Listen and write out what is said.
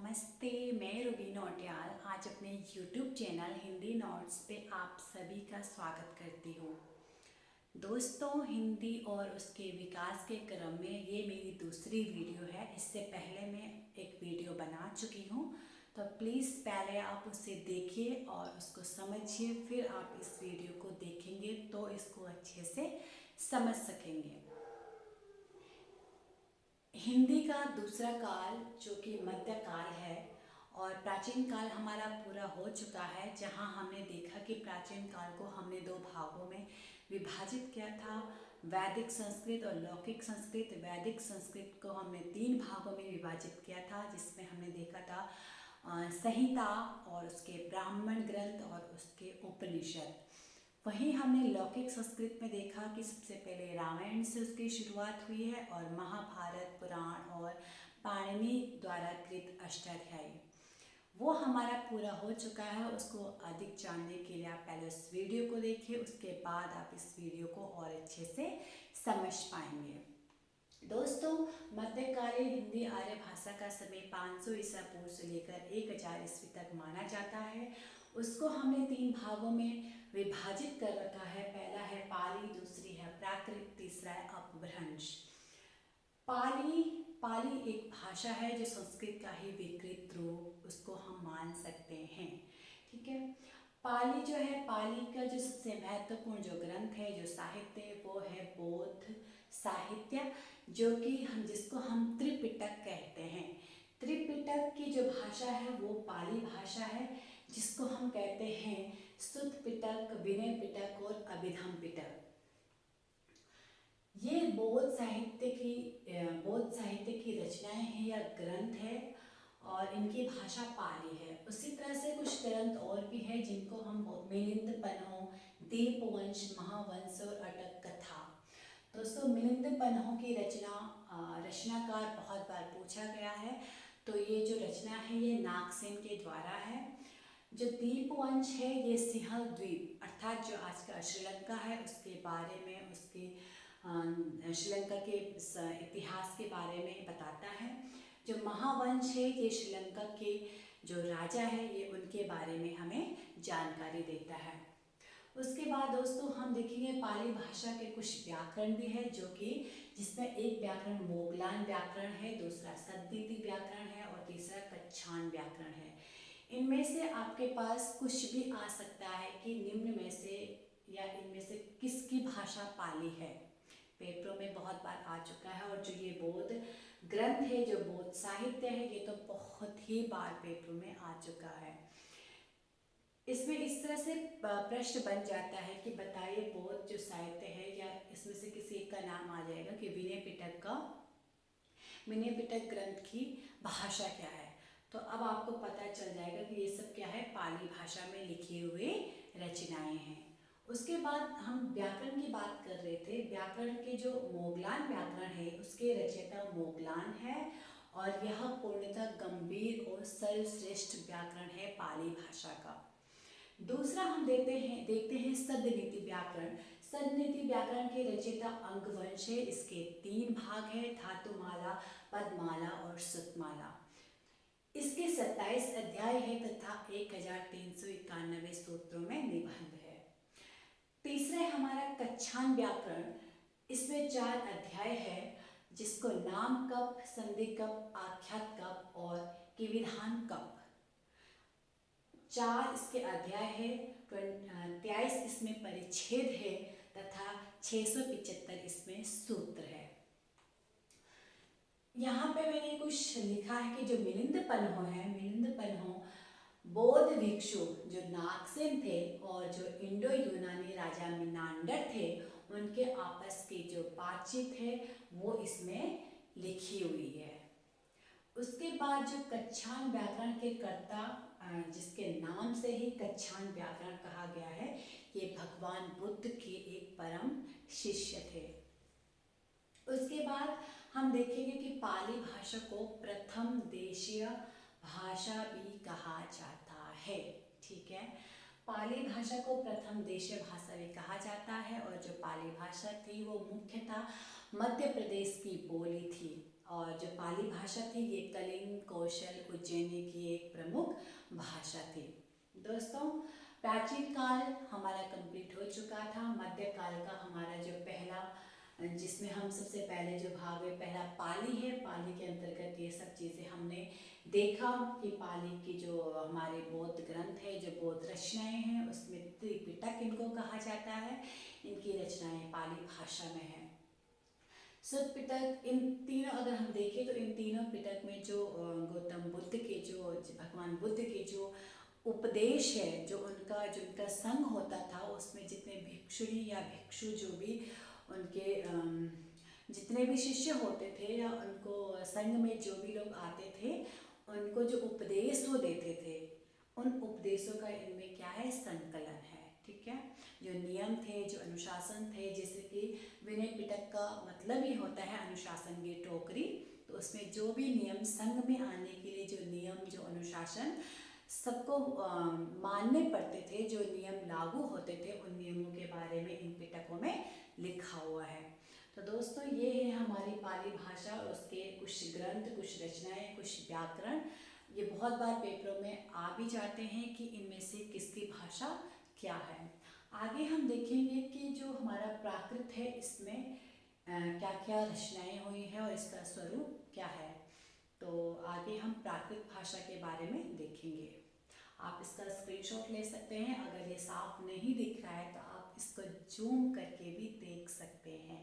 नमस्ते, मैं रूबी नौटियाल आज अपने YouTube चैनल हिंदी नोट्स पे आप सभी का स्वागत करती हूँ। दोस्तों, हिंदी और उसके विकास के क्रम में ये मेरी दूसरी वीडियो है। इससे पहले मैं एक वीडियो बना चुकी हूँ, तो प्लीज़ पहले आप उसे देखिए और उसको समझिए, फिर आप इस वीडियो को देखेंगे तो इसको अच्छे से समझ सकेंगे। हिंदी का दूसरा काल जो कि मध्यकाल है और प्राचीन काल हमारा पूरा हो चुका है, जहां हमने देखा कि प्राचीन काल को हमने दो भागों में विभाजित किया था, वैदिक संस्कृत और लौकिक संस्कृत। वैदिक संस्कृत को हमने तीन भागों में विभाजित किया था, जिसमें हमने देखा था संहिता और उसके ब्राह्मण ग्रंथ और उसके उपनिषद। वहीं हमने लौकिक संस्कृत में देखा कि सबसे पहले रामायण से उसकी शुरुआत हुई है और महाभारत, पुराण और पाणिनि द्वारा कृत अष्टाध्यायी वो हमारा पूरा हो चुका है। उसको अधिक जानने के लिए आप पहले उस वीडियो को देखिए, उसके बाद आप इस वीडियो को और अच्छे से समझ पाएंगे। दोस्तों, मध्यकालीन हिंदी आर्य भाषा का समय 500 ईसा पूर्व से लेकर 1000 ईस्वी तक माना जाता है। उसको हमने तीन भागों में विभाजित कर रखा है। पहला है पाली, दूसरी है प्राकृत, तीसरा है अपभ्रंश। पाली एक भाषा है जो संस्कृत का ही विकृत रूप, उसको हम मान सकते हैं। ठीक है, पाली जो है, पाली का जो सबसे महत्वपूर्ण जो ग्रंथ है, जो साहित्य है, वो है बौद्ध साहित्य, जो कि जिसको हम त्रिपिटक कहते हैं। त्रिपिटक की जो भाषा है वो पाली भाषा है, जिसको हम कहते हैं सुत्त पिटक, विनय पिटक और अभिधम पिटक। ये बौद्ध साहित्य की रचनाएं हैं या ग्रंथ है और इनकी भाषा पाली है। उसी तरह से कुछ ग्रंथ और भी हैं जिनको हम मिलिंद पन्हो, दीपवंश, महावंश और अटक कथा। दोस्तों, मिलिंद पन्हो की रचनाकार बहुत बार पूछा गया है, तो ये जो रचना है ये नागसेन के द्वारा है। जो दीपवंश है ये सिंहल द्वीप अर्थात जो आज का श्रीलंका है उसके बारे में, उसके श्रीलंका के इतिहास के बारे में बताता है। जो महावंश है ये श्रीलंका के जो राजा है ये उनके बारे में हमें जानकारी देता है। उसके बाद दोस्तों हम देखेंगे पाली भाषा के कुछ व्याकरण भी है, जो कि जिसमें एक व्याकरण मोगलान व्याकरण है, दूसरा सद्नीति व्याकरण है और तीसरा कच्छान व्याकरण है। इनमें से आपके पास कुछ भी आ सकता है कि निम्न में से या इनमें से किसकी भाषा पाली है। पेपरों में बहुत बार आ चुका है। और जो ये बौद्ध ग्रंथ है, जो बौद्ध साहित्य है, ये तो बहुत ही बार पेपरों में आ चुका है। इसमें इस तरह से प्रश्न बन जाता है कि बताइए बौद्ध जो साहित्य है, या इसमें से किसी एक का नाम आ जाएगा कि विनय पिटक ग्रंथ की भाषा क्या है। तो अब आपको पता चल जाएगा कि ये सब क्या है, पाली भाषा में लिखी हुई रचनाएं हैं। उसके बाद हम व्याकरण की बात कर रहे थे। व्याकरण के जो मोगलान व्याकरण है उसके रचयिता मोगलान है और यह पूर्णतः गंभीर और सर्वश्रेष्ठ व्याकरण है पाली भाषा का। दूसरा हम देखते हैं सद्नीति व्याकरण। सद्नीति व्याकरण के रचयिता अंगवंश है। इसके तीन भाग है, धातुमाला, पदमाला और सुतमाला। इसके 27 अध्याय है तथा 1391 सूत्रों में निबंध है। तीसरा है हमारा कच्छान व्याकरण। इसमें 4 अध्याय है, जिसको नाम कप, संधि कप, आख्यात कप और किविधान कप 4 इसके अध्याय है। 23 इसमें परिच्छेद है तथा 675 इसमें सूत्र है। यहाँ पे मैंने कुछ लिखा है कि जो मिलिंद पन्हो बौद्ध भिक्षु जो नागसेन थे और जो इंडो यूनानी राजा मिनांडर थे, उनके आपस की जो बातचीत है वो इसमें लिखी हुई है। उसके बाद जो कच्छान व्याकरण के कर्ता, जिसके नाम से ही कच्छान व्याकरण कहा गया है, ये भगवान बुद्ध के एक परम शिष्य थे। उसके बाद हम देखेंगे कि पाली भाषा को प्रथम देशीय भाषा भी कहा जाता है। ठीक है, पाली भाषा को प्रथम देशीय भाषा भी कहा जाता है और जो पाली भाषा थी वो मुख्यतः मध्य प्रदेश की बोली थी। और जो पाली भाषा थी ये कलिंग, कौशल, उज्जैनी की एक प्रमुख भाषा थी। दोस्तों, प्राचीन काल हमारा कंप्लीट हो चुका था। मध्यकाल का हमारा जो पहला, जिसमें हम सबसे पहले जो भाग में पहला पाली है, पाली के अंतर्गत ये सब चीज़ें हमने देखा कि पाली की जो हमारे बौद्ध ग्रंथ है, जो बौद्ध रचनाएं हैं, उसमें त्रिपिटक इनको कहा जाता है। इनकी रचनाएं पाली भाषा में है। शुद्ध पिटक, इन तीनों अगर हम देखें तो इन तीनों पिटक में जो गौतम बुद्ध के जो भगवान बुद्ध के जो उपदेश है, जो उनका संघ होता था, उसमें जितने भिक्षुणी या भिक्षु जो भी उनके जितने भी शिष्य होते थे या उनको संघ में जो भी लोग आते थे, उनको जो उपदेश वो देते थे, उन उपदेशों का इनमें क्या है, संकलन है। ठीक है, जो नियम थे, जो अनुशासन थे, जैसे कि विनय पिटक का मतलब ही होता है अनुशासन की टोकरी। तो उसमें जो भी नियम, संघ में आने के लिए जो नियम, जो अनुशासन सबको मानने पड़ते थे, जो नियम लागू होते थे, उन नियमों के बारे में इन पिटकों में लिखा हुआ है। तो दोस्तों, ये है हमारी पाली भाषा, उसके कुछ ग्रंथ, कुछ रचनाएं, कुछ व्याकरण। ये बहुत बार पेपरों में आ भी जाते हैं कि इनमें से किसकी भाषा क्या है। आगे हम देखेंगे कि जो हमारा प्राकृत है, इसमें क्या क्या रचनाएं हुई हैं और इसका स्वरूप क्या है। तो आगे हम प्राकृत भाषा के बारे में देखेंगे। आप इसका स्क्रीनशॉट ले सकते हैं। अगर ये साफ नहीं दिख रहा है तो आप इसको जूम करके भी देख सकते हैं।